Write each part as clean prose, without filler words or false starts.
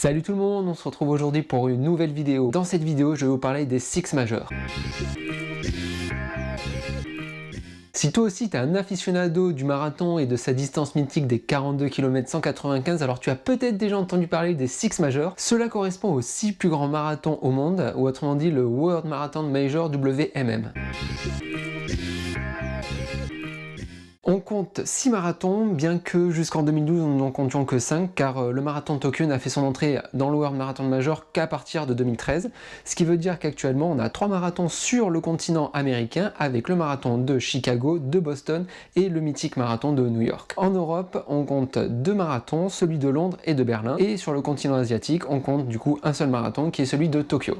Salut tout le monde, on se retrouve aujourd'hui pour une nouvelle vidéo. Dans cette vidéo, je vais vous parler des Six Majors. Si toi aussi tu es un aficionado du marathon et de sa distance mythique des 42 km 195, alors tu as peut-être déjà entendu parler des Six Majors. Cela correspond aux 6 plus grands marathons au monde, ou autrement dit le World Marathon Major WMM. On compte 6 marathons, bien que jusqu'en 2012 nous n'en comptions que 5, car le marathon de Tokyo n'a fait son entrée dans le World Marathon Major qu'à partir de 2013, ce qui veut dire qu'actuellement on a 3 marathons sur le continent américain, avec le marathon de Chicago, de Boston et le mythique marathon de New York. En Europe, on compte 2 marathons, celui de Londres et de Berlin, et sur le continent asiatique, on compte du coup un seul marathon qui est celui de Tokyo.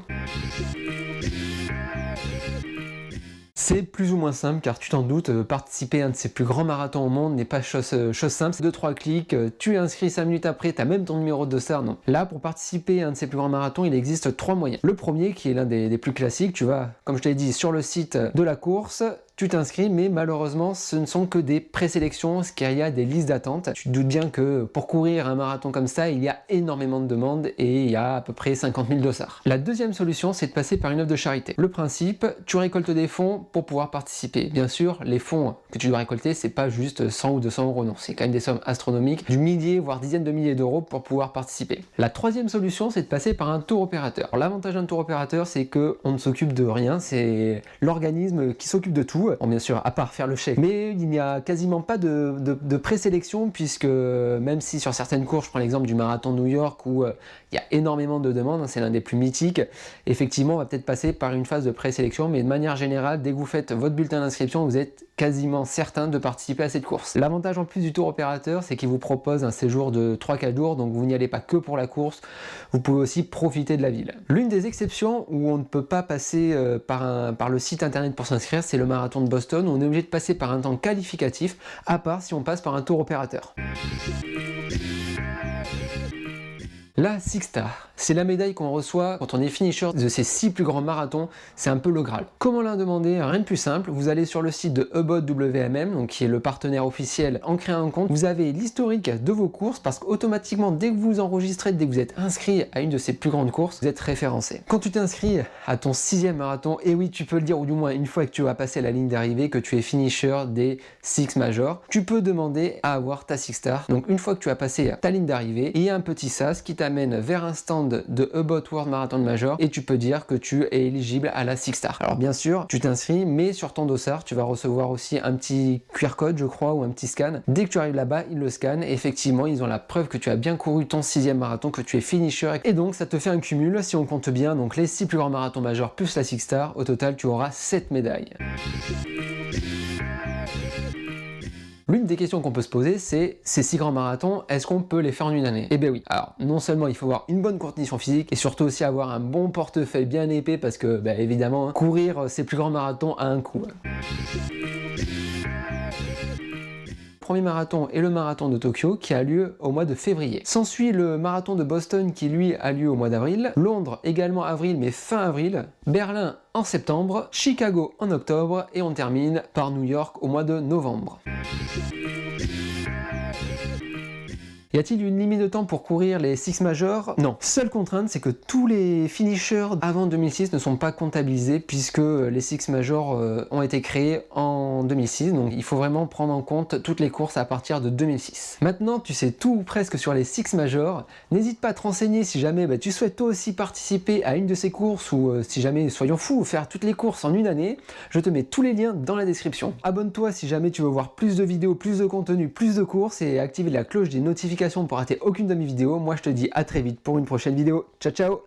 C'est plus ou moins simple car tu t'en doutes, participer à un de ces plus grands marathons au monde n'est pas chose simple, c'est 2-3 clics, tu es inscrit 5 minutes après, tu as même ton numéro de dossard, non. Là, pour participer à un de ces plus grands marathons, il existe 3 moyens. Le premier, qui est l'un des plus classiques, tu vas, comme je t'ai dit, sur le site de la course, tu t'inscris, mais malheureusement, ce ne sont que des présélections, car il y a des listes d'attente. Tu te doutes bien que pour courir un marathon comme ça, il y a énormément de demandes et il y a à peu près 50 000 dossards. La deuxième solution, c'est de passer par une œuvre de charité. Le principe, tu récoltes des fonds pour pouvoir participer. Bien sûr, les fonds que tu dois récolter, c'est pas juste 100 ou 200 euros, non. C'est quand même des sommes astronomiques, du millier, voire dizaines de milliers d'euros pour pouvoir participer. La troisième solution, c'est de passer par un tour opérateur. L'avantage d'un tour opérateur, c'est que on ne s'occupe de rien, c'est l'organisme qui s'occupe de tout. Bon, bien sûr, à part faire le chèque. Mais il n'y a quasiment pas de présélection, puisque même si sur certaines courses, je prends l'exemple du marathon de New York où il y a énormément de demandes, c'est l'un des plus mythiques, effectivement, on va peut-être passer par une phase de présélection, mais de manière générale, dès que vous faites votre bulletin d'inscription, vous êtes quasiment certain de participer à cette course. L'avantage en plus du tour opérateur, c'est qu'il vous propose un séjour de 3-4 jours, donc vous n'y allez pas que pour la course, vous pouvez aussi profiter de la ville. L'une des exceptions où on ne peut pas passer par le site internet pour s'inscrire, c'est le marathon de Boston, où on est obligé de passer par un temps qualificatif, à part si on passe par un tour opérateur. La Six Star, c'est la médaille qu'on reçoit quand on est finisher de ces 6 plus grands marathons, c'est un peu le Graal. Comment la demander? Rien de plus simple, vous allez sur le site de About WMM, donc qui est le partenaire officiel, en créant un compte, vous avez l'historique de vos courses, parce qu'automatiquement, dès que vous enregistrez, dès que vous êtes inscrit à une de ces plus grandes courses, vous êtes référencé. Quand tu t'inscris à ton 6e marathon, et oui, tu peux le dire, ou du moins une fois que tu vas passer la ligne d'arrivée, que tu es finisher des Six Majors, tu peux demander à avoir ta Six Star. Donc une fois que tu as passé ta ligne d'arrivée, il y a un petit sas qui t'amène vers un stand de About World Marathon Major et tu peux dire que tu es éligible à la Six Star. Alors bien sûr, tu t'inscris, mais sur ton dossard, tu vas recevoir aussi un petit QR code, je crois, ou un petit scan. Dès que tu arrives là-bas, ils le scannent et effectivement, ils ont la preuve que tu as bien couru ton 6e marathon, que tu es finisher. Et donc, ça te fait un cumul, si on compte bien, donc les 6 plus grands marathons majeurs plus la Six Star. Au total, tu auras 7 médailles. L'une des questions qu'on peut se poser, c'est ces 6 grands marathons, est-ce qu'on peut les faire en une année? Eh bien oui. Alors, non seulement il faut avoir une bonne condition physique, et surtout aussi avoir un bon portefeuille bien épais, parce que, évidemment, courir ces plus grands marathons a un coût. Premier marathon est le marathon de Tokyo qui a lieu au mois de février. S'ensuit le marathon de Boston qui lui a lieu au mois d'avril, Londres également avril mais fin avril, Berlin en septembre, Chicago en octobre et on termine par New York au mois de novembre. Y a-t-il une limite de temps pour courir les Six Majors? Non. Seule contrainte, c'est que tous les finishers avant 2006 ne sont pas comptabilisés puisque les Six Majors ont été créés en 2006, donc il faut vraiment prendre en compte toutes les courses à partir de 2006. Maintenant, tu sais tout ou presque sur les Six Majors. N'hésite pas à te renseigner si jamais tu souhaites toi aussi participer à une de ces courses ou si jamais, soyons fous, faire toutes les courses en une année. Je te mets tous les liens dans la description. Abonne-toi si jamais tu veux voir plus de vidéos, plus de contenu, plus de courses et active la cloche des notifications pour rater aucune de mes vidéos. Moi je te dis à très vite pour une prochaine vidéo. Ciao ciao.